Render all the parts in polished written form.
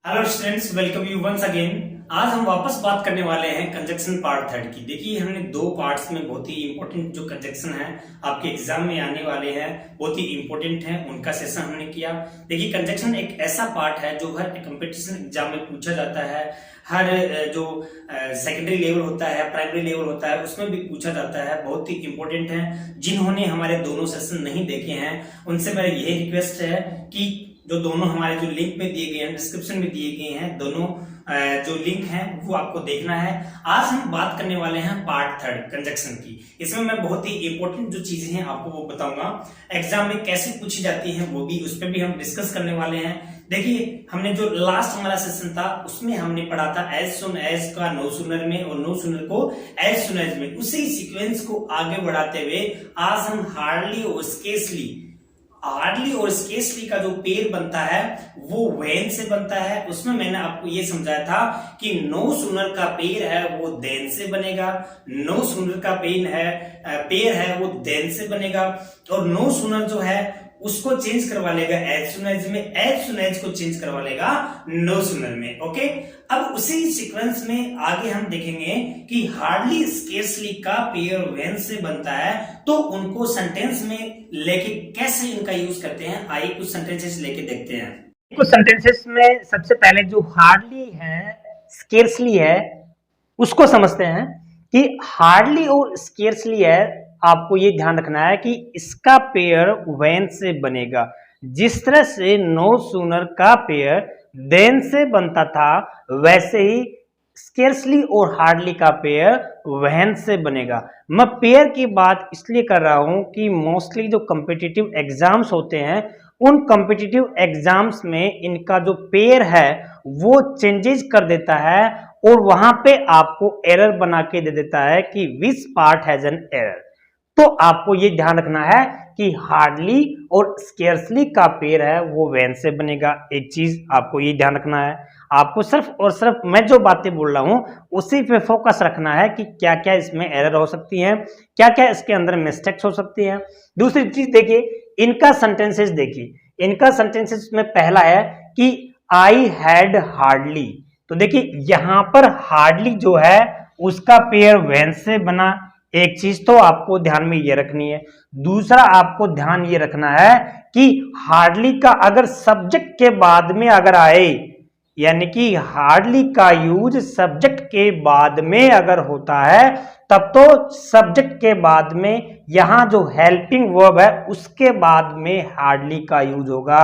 Hello students, welcome you once again. आज हम वापस बात करने वाले हैं कंजक्शन पार्ट थर्ड की। देखिए, हमने दो पार्ट्स में बहुत ही इंपॉर्टेंट जो कंजक्शन है आपके एग्जाम में आने वाले हैं, बहुत ही इंपॉर्टेंट है, उनका सेशन हमने किया। देखिए, कंजक्शन एक ऐसा पार्ट है जो हर कंपटीशन एग्जाम में पूछा जाता है। हर जो सेकेंडरी लेवल होता है, प्राइमरी लेवल होता है, उसमें भी पूछा जाता है, बहुत ही इंपॉर्टेंट है। जिन्होंने हमारे दोनों सेशन नहीं देखे हैं उनसे मेरा यही रिक्वेस्ट है कि जो दोनों हमारे जो लिंक में दिए गए हैं, डिस्क्रिप्शन में दिए गए हैं, दोनों जो लिंक हैं वो आपको देखना है। आज हम बात करने वाले हैं पार्ट थर्ड कंजक्शन की। इसमें मैं बहुत ही इंपॉर्टेंट जो चीजें हैं आपको वो बताऊंगा। एग्जाम में कैसे पूछी जाती हैं वो भी, उस पर भी हम डिस्कस करने वाले हैं। देखिए, हमने जो लास्ट हमारा सेशन था उसमें हमने पढ़ा था एज सुन एज का नो सुनर में और नो सुनर को एज सुन एज में। उसी सीक्वेंस को आगे बढ़ाते हुए आज हम हार्डली और स्केसली का जो पेयर बनता है वो व्हेन से बनता है। उसमें मैंने आपको ये समझाया था कि नो सुनर का पेयर है वो देन से बनेगा, नो सुनर का पेयर है वो देन से बनेगा, और नो सुनर जो है उसको चेंज करवा लेगा एज सुन एज में, एज सुन एज को चेंज करवा लेगा नो सुनर में। ओके, अब उसी सीक्वेंस में आगे हम देखेंगे कि हार्डली स्केर्सली का पेयर व्हेन से बनता है, तो उनको सेंटेंस में लेके कैसे इनका यूज करते हैं, आइए कुछ सेंटेंसेस लेके देखते हैं। कुछ सेंटेंसेस में सबसे पहले जो हार्डली है, स्केर्सली है, उसको समझते हैं कि हार्डली और स्केर्सली है। आपको ये ध्यान रखना है कि इसका पेयर व्हेन से बनेगा। जिस तरह से नो सूनर का पेयर देन से बनता था, वैसे ही स्केर्सली और हार्डली का पेयर व्हेन से बनेगा। मैं पेयर की बात इसलिए कर रहा हूं कि मोस्टली जो कॉम्पिटिटिव एग्जाम्स होते हैं, उन कॉम्पिटिटिव एग्जाम्स में इनका जो पेयर है वो चेंजेस कर देता है और वहां पे आपको एरर बना के दे देता है कि which part has an error. तो आपको ये ध्यान रखना है कि हार्डली और स्केर्सली का पेयर है वो व्हेन से बनेगा। एक चीज आपको ये ध्यान रखना है, आपको सिर्फ और सिर्फ मैं जो बातें बोल रहा हूं उसी पे फोकस रखना है कि क्या क्या इसमें एरर हो सकती है, क्या क्या इसके अंदर मिस्टेक्स हो सकती है। दूसरी चीज देखिए, इनका सेंटेंसेस देखिए, इनका सेंटेंसेस में पहला है कि आई हैड हार्डली। तो देखिए यहां पर हार्डली जो है उसका पेयर व्हेन से बना। एक चीज तो आपको ध्यान में ये रखनी है। दूसरा आपको ध्यान ये रखना है कि हार्डली का अगर सब्जेक्ट के बाद में अगर आए, यानी कि हार्डली का यूज सब्जेक्ट के बाद में अगर होता है, तब तो सब्जेक्ट के बाद में यहां जो हेल्पिंग वर्ब है उसके बाद में हार्डली का यूज होगा,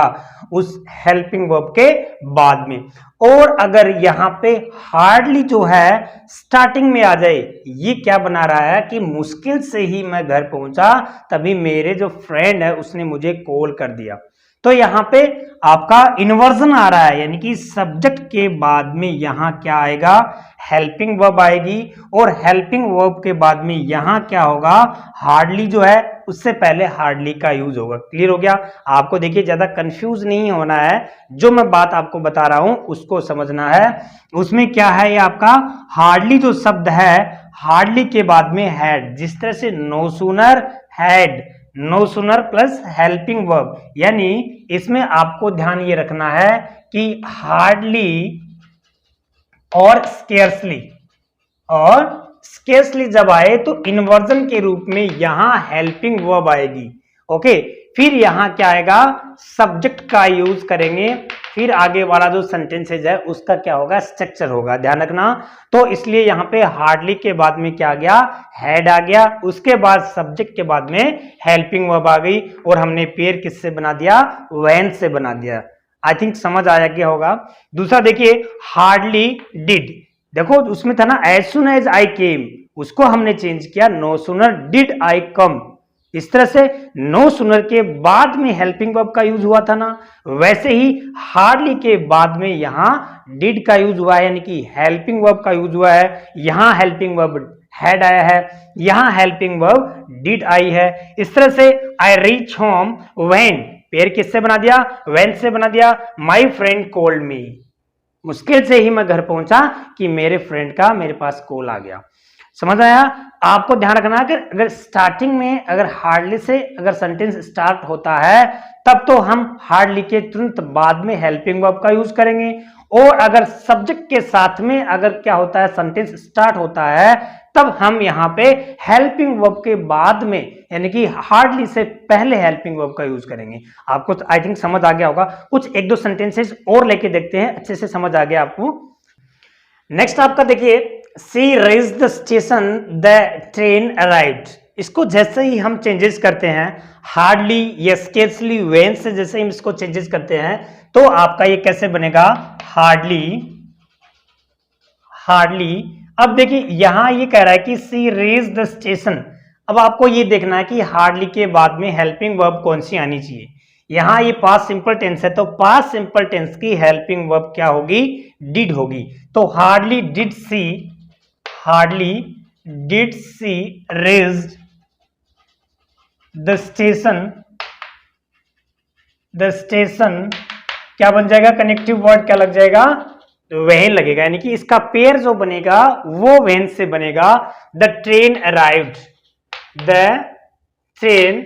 उस हेल्पिंग वर्ब के बाद में। और अगर यहां पे हार्डली जो है स्टार्टिंग में आ जाए, ये क्या बना रहा है कि मुश्किल से ही मैं घर पहुंचा, तभी मेरे जो फ्रेंड है उसने मुझे कॉल कर दिया। तो यहां पे आपका इन्वर्जन आ रहा है, यानी कि सब्जेक्ट के बाद में यहां क्या आएगा, हेल्पिंग वर्ब आएगी, और हेल्पिंग वर्ब के बाद में यहां क्या होगा, हार्डली जो है उससे पहले हार्डली का यूज होगा। क्लियर हो गया? आपको देखिए ज्यादा कंफ्यूज नहीं होना है, जो मैं बात आपको बता रहा हूं उसको समझना है। उसमें क्या है, ये आपका हार्डली जो शब्द है, हार्डली के बाद में हैड, जिस तरह से no sooner had, no sooner plus helping verb, यानी इसमें आपको ध्यान ये रखना है कि हार्डली और स्केर्सली जब आए तो इन्वर्जन के रूप में यहां हेल्पिंग वर्ब आएगी। ओके, फिर यहां क्या आएगा, सब्जेक्ट का यूज करेंगे, फिर आगे वाला जो सेंटेंसेज है उसका क्या होगा, स्ट्रक्चर होगा। ध्यान रखना। तो इसलिए यहां पे हार्डली के बाद में क्या आ गया, हैड आ गया, उसके बाद सब्जेक्ट के बाद में हेल्पिंग वर्ब आ गई, और हमने पेयर किससे बना दिया, व्हेन से बना दिया। आई थिंक समझ आया क्या होगा। दूसरा देखिए, हार्डली डिड, देखो उसमें था ना एज सुन एज आई केम, उसको हमने चेंज किया नो सुनर डिड आई कम। इस तरह से नो सुनर के बाद में हेल्पिंग वर्ब का यूज हुआ था ना, वैसे ही हार्डली के बाद में यहां डिड का यूज हुआ है, यानी कि हेल्पिंग वर्ब का यूज हुआ है। यहां हेल्पिंग वर्ब हैड आया है, यहां हेल्पिंग वर्ब डिड आई है। इस तरह से I reach home when, pair किससे बना दिया, व्हेन से बना दिया। माई फ्रेंड कॉल्ड मी, मुश्किल से ही मैं घर पहुंचा कि मेरे फ्रेंड का मेरे पास कॉल आ गया। समझ आया? आपको ध्यान रखना है कि अगर स्टार्टिंग में अगर हार्डली से अगर सेंटेंस स्टार्ट होता है, तब तो हम हार्डली के तुरंत बाद में हेल्पिंग वर्ब का यूज करेंगे, और अगर सब्जेक्ट के साथ में अगर क्या होता है सेंटेंस स्टार्ट होता है तब हम यहाँ पे हेल्पिंग वर्ब के बाद में यानी कि हार्डली से पहले हेल्पिंग वर्ब का यूज करेंगे। आपको आई थिंक समझ आ गया होगा। कुछ एक दो सेंटेंसेस और लेके देखते हैं, अच्छे से समझ आ गया आपको। नेक्स्ट आपका देखिए, she reached the station the train arrived. इसको जैसे ही हम चेंजेस करते हैं हार्डली या स्केर्सली व्हेन से जैसे हम इसको चेंजेस करते हैं तो आपका ये कैसे बनेगा, हार्डली। हार्डली। अब देखिए यहां ये कह रहा है कि सी रीच्ड द स्टेशन। अब आपको ये देखना है कि हार्डली के बाद में हेल्पिंग वर्ब कौन सी आनी चाहिए। यहां ये पास्ट सिंपल टेंस है तो पास्ट सिंपल टेंस की हेल्पिंग वर्ब क्या होगी, डिड होगी। तो hardly did see, hardly did see reached the station क्या बन जाएगा, कनेक्टिव वर्ड क्या लग जाएगा, वैन लगेगा। यानी कि इसका पेयर जो बनेगा वो वैन से बनेगा। The train arrived, the train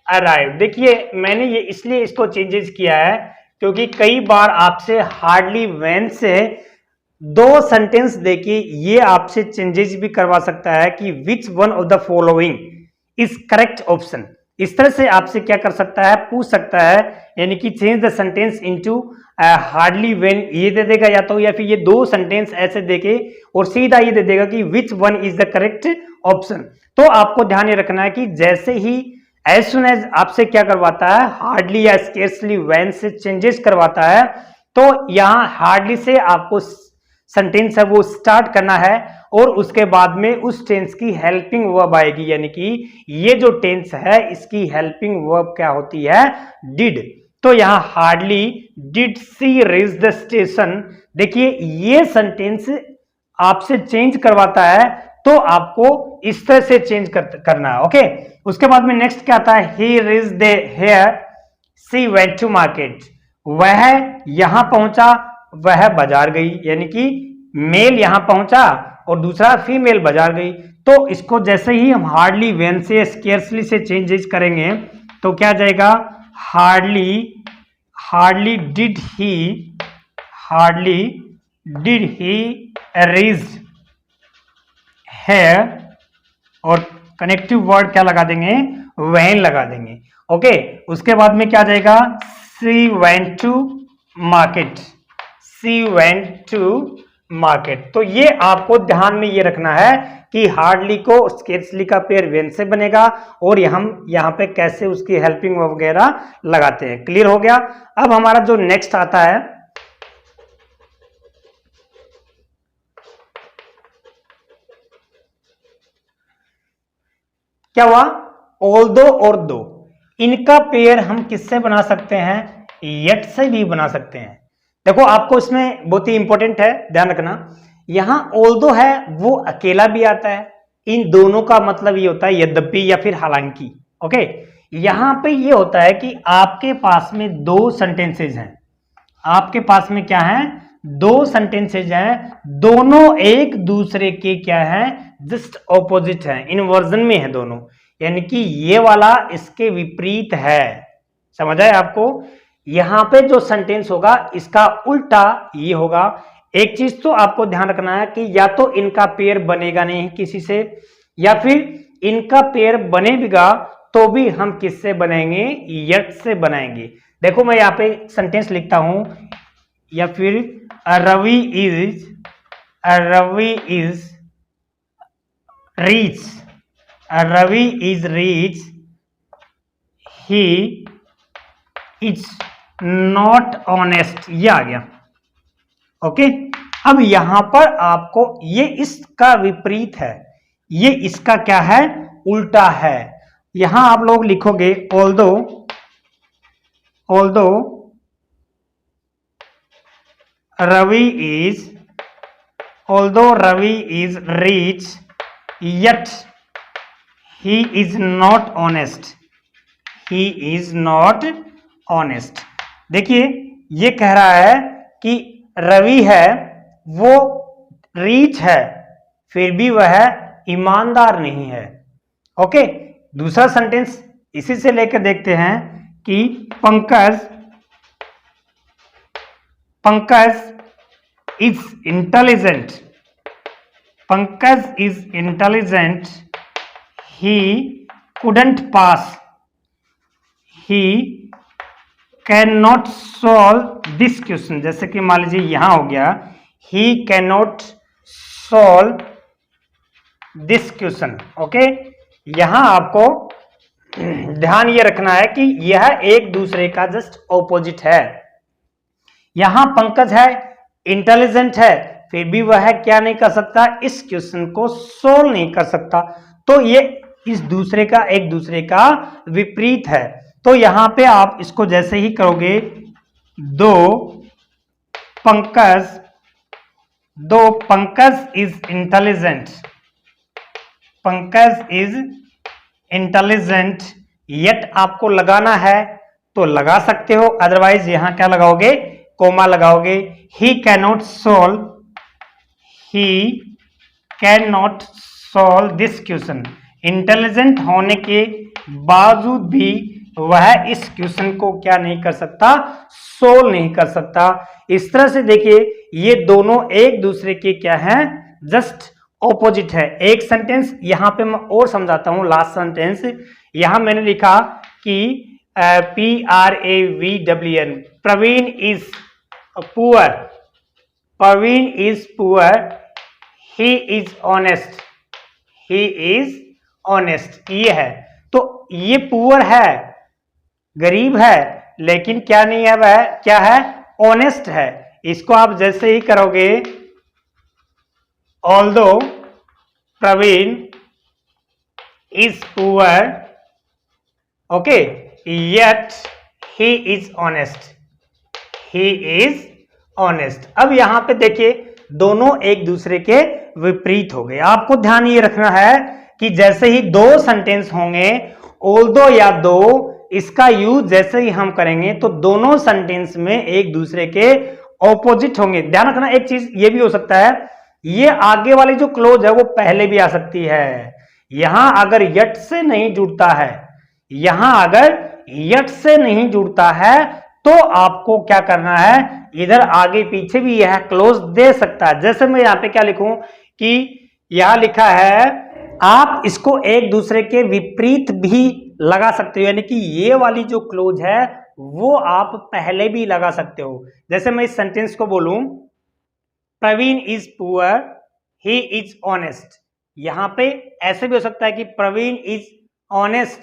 arrived. देखिए मैंने ये इसलिए इसको चेंजेस किया है क्योंकि कई बार आपसे हार्डली वैन से दो सेंटेंस देके ये आपसे चेंजेस भी करवा सकता है कि which one of the following is correct option. इस तरह से आपसे क्या कर सकता है, पूछ सकता है, यानी कि change the sentence into hardly when ये दे देगा या तो, या फिर ये दो सेंटेंस ऐसे देके और सीधा ये दे देगा कि which one is the correct option. तो आपको ध्यान ये रखना है कि जैसे ही एज सुन एज आपसे क्या करवाता है, हार्डली या स्केर्सली व्हेन से चेंजेस करवाता है तो यहां हार्डली से आपको सेंटेंस है वो स्टार्ट करना है और उसके बाद में उस टेंस की हेल्पिंग वर्ब आएगी। यानी कि ये जो टेंस है इसकी हेल्पिंग वर्ब क्या होती है, डिड। तो यहां hardly did see reach the station. देखिए ये सेंटेंस आपसे चेंज करवाता है तो आपको इस तरह से चेंज करना है। ओके, उसके बाद में नेक्स्ट क्या आता है, he reached the here she went to market. वह यहां पहुंचा, वह बाजार गई। यानी कि मेल यहां पहुंचा और दूसरा फीमेल बाजार गई। तो इसको जैसे ही हम हार्डली व्हेन से स्केर्सली से चेंजेस करेंगे तो क्या जाएगा, hardly, hardly did he, hardly did he reached here और कनेक्टिव वर्ड क्या लगा देंगे, व्हेन लगा देंगे। ओके, उसके बाद में क्या जाएगा, she went to market, she went to market. तो ये आपको ध्यान में ये रखना है कि हार्डली को स्केर्सली का पेयर वेन से बनेगा और हम यहाँ पे कैसे उसकी हेल्पिंग वगैरह लगाते हैं। क्लियर हो गया। अब हमारा जो नेक्स्ट आता है, क्या हुआ, ऑल्दो और दो। इनका पेयर हम किससे बना सकते हैं, येट से भी बना सकते हैं। देखो आपको इसमें बहुत ही इंपॉर्टेंट है, ध्यान रखना। यहां ऑल्दो है वो अकेला भी आता है, इन दोनों का मतलब ये होता है यद्यपि या फिर हालांकि। ओके, यहां पे ये होता है कि आपके पास में दो सेंटेंसेज हैं, आपके पास में क्या है, दो सेंटेंसेज हैं, दोनों एक दूसरे के क्या है, जस्ट ऑपोजिट है, इनवर्जन में है दोनों। यानी कि ये वाला इसके विपरीत है। समझ आए आपको। यहां पे जो सेंटेंस होगा इसका उल्टा ये होगा। एक चीज तो आपको ध्यान रखना है कि या तो इनका पेयर बनेगा नहीं किसी से, या फिर इनका पेयर बनेगा तो भी हम किससे बनाएंगे, यट से बनाएंगे। देखो मैं यहाँ पे सेंटेंस लिखता हूं, या फिर Ravi is rich, Ravi is rich, he is not honest, ये आ गया। ओके, अब यहां पर आपको ये इसका विपरीत है, ये इसका क्या है, उल्टा है। यहां आप लोग लिखोगे although Ravi is rich yet he is not honest, he is not honest। देखिए ये कह रहा है कि रवि है वो रीच है फिर भी वह ईमानदार नहीं है। ओके, दूसरा सेंटेंस इसी से लेकर देखते हैं कि Pankaj is intelligent. Pankaj is intelligent. He couldn't pass. He cannot solve this question. जैसे कि मान लीजिए यहां हो गया he cannot solve this question. Okay, यहां आपको ध्यान ये रखना है कि यह एक दूसरे का जस्ट ऑपोजिट है। यहां पंकज है, इंटेलिजेंट है, फिर भी वह क्या नहीं कर सकता, इस क्वेश्चन को सोल्व नहीं कर सकता। तो ये इस दूसरे का एक दूसरे का विपरीत है। तो यहां पे आप इसको जैसे ही करोगे, दो Pankaj is intelligent, Pankaj is intelligent, yet आपको लगाना है तो लगा सकते हो, अदरवाइज यहां क्या लगाओगे, कोमा लगाओगे। ही cannot solve this question. Intelligent होने के बावजूद भी वह इस क्वेश्चन को क्या नहीं कर सकता, सोल्व नहीं कर सकता। इस तरह से देखिए ये दोनों एक दूसरे के क्या हैं, जस्ट ऑपोजिट है। एक सेंटेंस यहां पे मैं और समझाता हूं, लास्ट सेंटेंस यहां मैंने लिखा कि PRAVWN, Praveen is poor, Praveen is poor, he is honest, he is honest, ये है। तो ये पुअर है, गरीब है, लेकिन क्या नहीं है, वह क्या है, ऑनेस्ट है। इसको आप जैसे ही करोगे, although Praveen is poor, okay, yet he is honest, he is honest. अब यहां पे देखिए दोनों एक दूसरे के विपरीत हो गए। आपको ध्यान ये रखना है कि जैसे ही दो सेंटेंस होंगे, ऑल्दो या दो, इसका यूज जैसे ही हम करेंगे तो दोनों सेंटेंस में एक दूसरे के ऑपोजिट होंगे। ध्यान रखना, एक चीज ये भी हो सकता है, ये आगे वाली जो क्लोज है वो पहले भी आ सकती है। यहां अगर यट से नहीं जुड़ता है, यहां अगर यट से नहीं जुड़ता है तो आपको क्या करना है, इधर आगे पीछे भी यह क्लोज दे सकता है। जैसे मैं यहां पे क्या लिखूं कि यहां लिखा है, आप इसको एक दूसरे के विपरीत भी लगा सकते हो, यानी कि ये वाली जो क्लोज है वो आप पहले भी लगा सकते हो। जैसे मैं इस सेंटेंस को बोलूं, Praveen is poor, he is honest, यहां पे ऐसे भी हो सकता है कि प्रवीण इज ऑनेस्ट,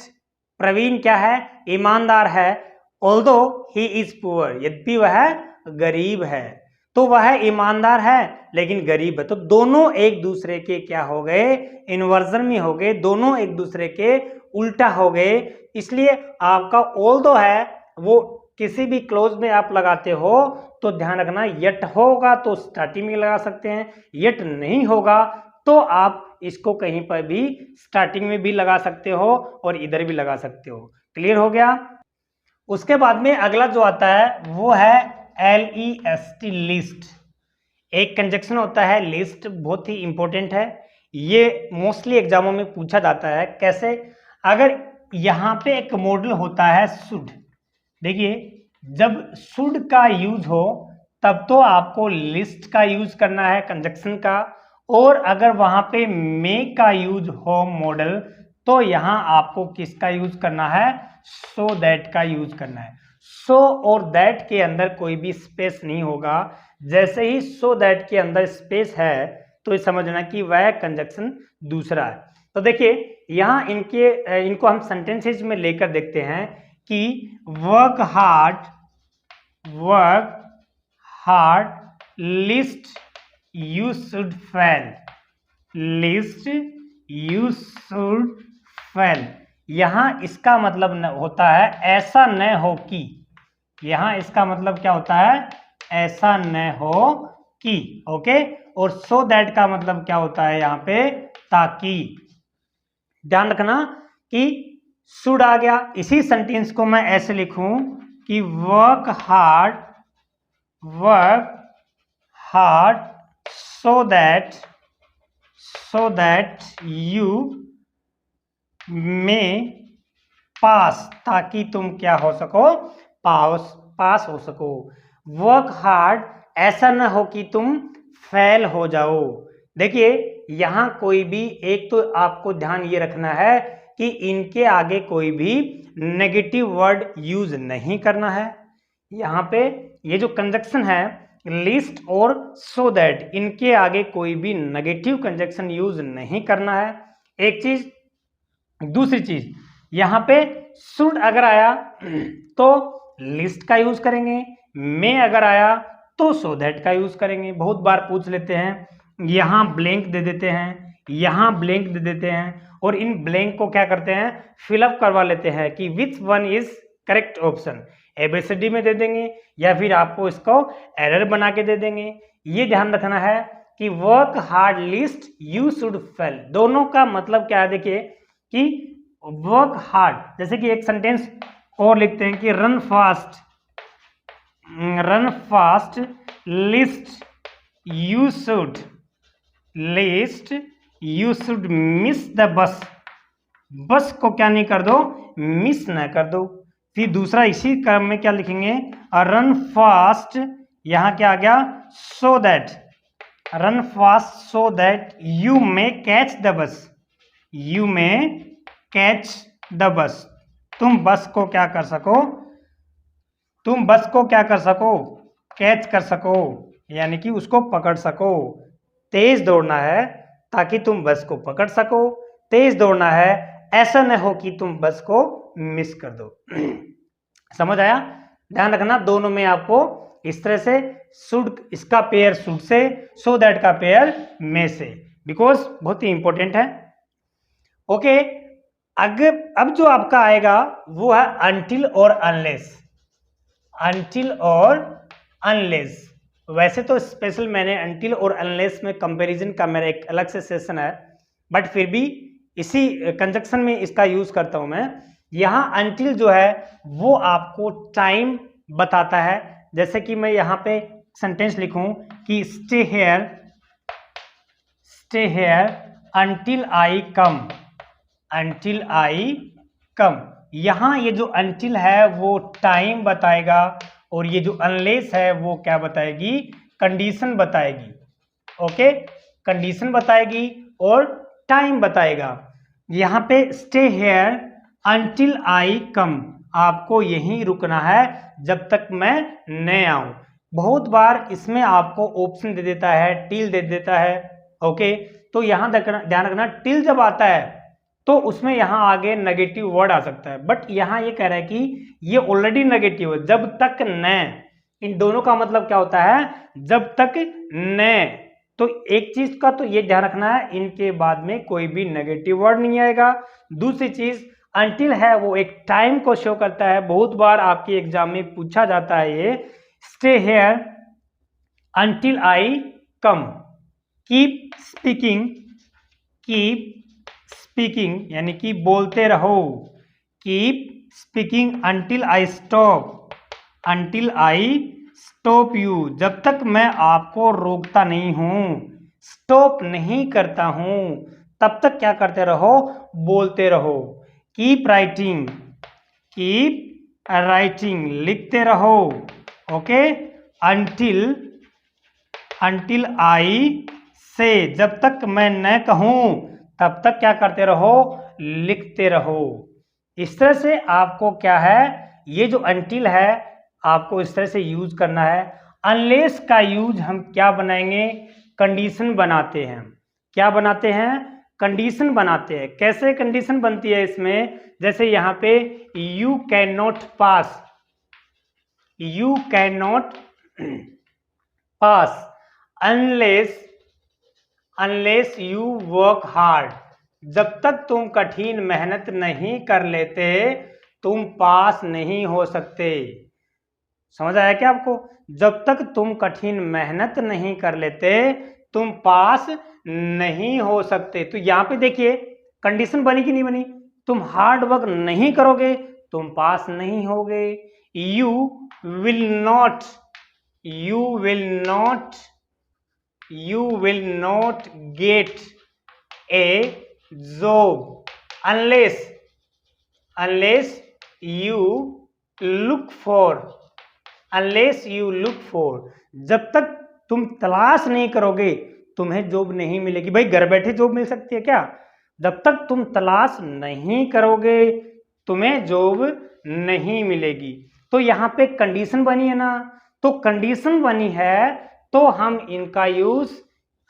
प्रवीण क्या है, ईमानदार है, ऑल्दो ही इज पुअर, यद्यपि वह गरीब है। तो वह ईमानदार है लेकिन गरीब है। तो दोनों एक दूसरे के क्या हो गए, इन्वर्जन में हो गए, दोनों एक दूसरे के उल्टा हो गए। इसलिए आपका ऑल्दो है वो किसी भी क्लोज में आप लगाते हो तो ध्यान रखना, यट होगा तो स्टार्टिंग में लगा सकते हैं, यट नहीं होगा तो आप इसको कहीं पर भी स्टार्टिंग में भी लगा सकते हो और इधर भी लगा सकते हो। क्लियर हो गया। उसके बाद में अगला जो आता है वो है LEST, लिस्ट। एक कंजक्शन होता है लिस्ट, बहुत ही इंपॉर्टेंट है, ये मोस्टली एग्जामों में पूछा जाता है। कैसे, अगर यहाँ पे एक मॉडल होता है शुड, देखिए जब शुड का यूज हो तब तो आपको लिस्ट का यूज करना है कंजक्शन का, और अगर वहां पे मे का यूज हो मॉडल तो यहां आपको किसका यूज करना है, सो दैट का यूज करना है। सो और दैट के अंदर कोई भी स्पेस नहीं होगा। जैसे ही सो दैट के अंदर स्पेस है तो ये समझना कि वह कंजक्शन दूसरा है। तो देखिए यहां इनको हम सेंटेंसेज में लेकर देखते हैं कि work hard, list you should fail, list you should fail. यहां इसका मतलब होता है ऐसा न हो कि, यहां इसका मतलब क्या होता है, ऐसा न हो कि, ओके। और सो दैट का मतलब क्या होता है यहां पे, ताकि। ध्यान रखना कि शुड आ गया, इसी सेंटेंस को मैं ऐसे लिखूं कि work hard so that you में पास, ताकि तुम क्या हो सको, पास हो सको। वर्क हार्ड ऐसा ना हो कि तुम फेल हो जाओ। देखिए यहां कोई भी एक तो आपको ध्यान ये रखना है कि इनके आगे कोई भी नेगेटिव वर्ड यूज नहीं करना है। यहाँ पे ये जो कंजक्शन है लिस्ट और सो दैट, इनके आगे कोई भी नेगेटिव कंजक्शन यूज नहीं करना है, एक चीज। दूसरी चीज यहाँ पे शुड अगर आया तो लिस्ट का यूज करेंगे, में अगर आया तो सो दैट का यूज करेंगे। बहुत बार पूछ लेते हैं, यहाँ ब्लैंक दे देते हैं, यहाँ ब्लैंक दे देते हैं, और इन ब्लैंक को क्या करते हैं, फिलअप करवा लेते हैं कि which one is correct option, ABCD में दे देंगे या फिर आपको इसको एरर बना के दे देंगे। ये ध्यान रखना है कि work hard list you should fail, दोनों का मतलब क्या है। देखिए कि वर्क हार्ड, जैसे कि एक सेंटेंस और लिखते हैं कि run fast list you should miss the bus, बस को क्या नहीं कर दो, मिस ना कर दो। फिर दूसरा इसी क्रम में क्या लिखेंगे, रन फास्ट, यहां क्या आ गया, so that, run fast so that you may catch the bus, you may catch the bus, तुम बस को क्या कर सको, तुम बस को क्या कर सको, कैच कर सको, यानी कि उसको पकड़ सको। तेज दौड़ना है ताकि तुम बस को पकड़ सको, तेज दौड़ना है ऐसा न हो कि तुम बस को मिस कर दो। समझ आया? ध्यान रखना दोनों में आपको इस तरह से शुड, इसका pair should say, so that का पेयर में से, बिकॉज बहुत ही इंपॉर्टेंट है। ओके, अब जो आपका आएगा वो है अनटिल और अनलेस, अनटिल और अनलेस। वैसे तो स्पेशल मैंने अनटिल और अनलेस में कंपैरिजन का मेरा एक अलग से सेशन है, बट फिर भी इसी कंजक्शन में इसका यूज करता हूं मैं। यहां अनटिल जो है वो आपको टाइम बताता है। जैसे कि मैं यहां पे सेंटेंस लिखूं कि stay here until I come, until I come. यहां ये जो अनटिल है वो टाइम बताएगा, और ये जो अनलेस है वो क्या बताएगी, कंडीशन बताएगी। ओके, कंडीशन बताएगी और टाइम बताएगा। यहां पे स्टे हेयर अनटिल आई कम, आपको यहीं रुकना है जब तक मैं न आऊं। बहुत बार इसमें आपको ऑप्शन दे देता है, टिल दे देता है। ओके, तो यहां ध्यान रखना टिल जब आता है तो उसमें यहां आगे नेगेटिव वर्ड आ सकता है, बट यहां ये कह रहा है कि ये ऑलरेडी नेगेटिव है, जब तक न। इन दोनों का मतलब क्या होता है, जब तक न। तो एक चीज का तो ये ध्यान रखना है, इनके बाद में कोई भी नेगेटिव वर्ड नहीं आएगा। दूसरी चीज अनटिल है वो एक टाइम को शो करता है, बहुत बार आपके एग्जाम में पूछा जाता है ये, stay here until I come, keep speaking यानी कि बोलते रहो, keep speaking until I stop you, जब तक मैं आपको रोकता नहीं हूं, स्टॉप नहीं करता हूं, तब तक क्या करते रहो, बोलते रहो। कीप राइटिंग लिखते रहो। ओके, अनटिल आई से, जब तक मैं न कहूं तब तक क्या करते रहो, लिखते रहो। इस तरह से आपको क्या है, ये जो अनटिल है आपको इस तरह से यूज करना है। अनलेस का यूज हम क्या बनाएंगे, कंडीशन बनाते हैं। क्या बनाते हैं, कंडीशन बनाते हैं। कैसे कंडीशन बनती है इसमें, जैसे यहां पे you can not pass unless you work hard, जब तक तुम कठिन मेहनत नहीं कर लेते तुम पास नहीं हो सकते। समझ आया क्या आपको, जब तक तुम कठिन मेहनत नहीं कर लेते तुम पास नहीं हो सकते। तो यहां पे देखिए कंडीशन बनी कि नहीं बनी, तुम हार्ड वर्क नहीं करोगे तुम पास नहीं होगे। You will not gate A job unless you look for unless you look for, जब तक तुम तलाश नहीं करोगे तुम्हें जॉब नहीं मिलेगी। भाई घर बैठे जॉब मिल सकती है क्या? जब तक तुम तलाश नहीं करोगे तुम्हें जॉब नहीं मिलेगी। तो यहाँ पे कंडीशन बनी है ना, तो कंडीशन बनी है तो हम इनका यूज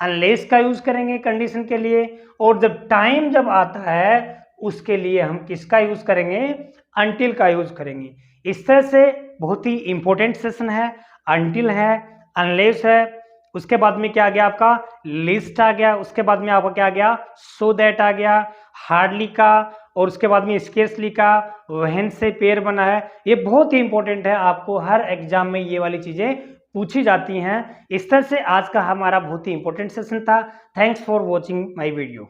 अनलेस का यूज करेंगे कंडीशन के लिए, और जब टाइम जब आता है उसके लिए हम किसका यूज करेंगे? अनटिल का यूज करेंगे। इस तरह से बहुत ही इंपॉर्टेंट सेशन है। अनटिल है, अनलेस है, उसके बाद में क्या आ गया आपका? लिस्ट आ गया, उसके बाद में आपका क्या आ गया? सो दैट आ गया, हार्डली का, और उसके बाद में स्केर्सली का, व्हेन से पेयर बना है। ये बहुत ही इंपॉर्टेंट है, आपको हर एग्जाम में ये वाली चीजें पूछी जाती हैं। इस तरह से आज का हमारा बहुत ही इंपॉर्टेंट सेशन था। Thanks for watching my video.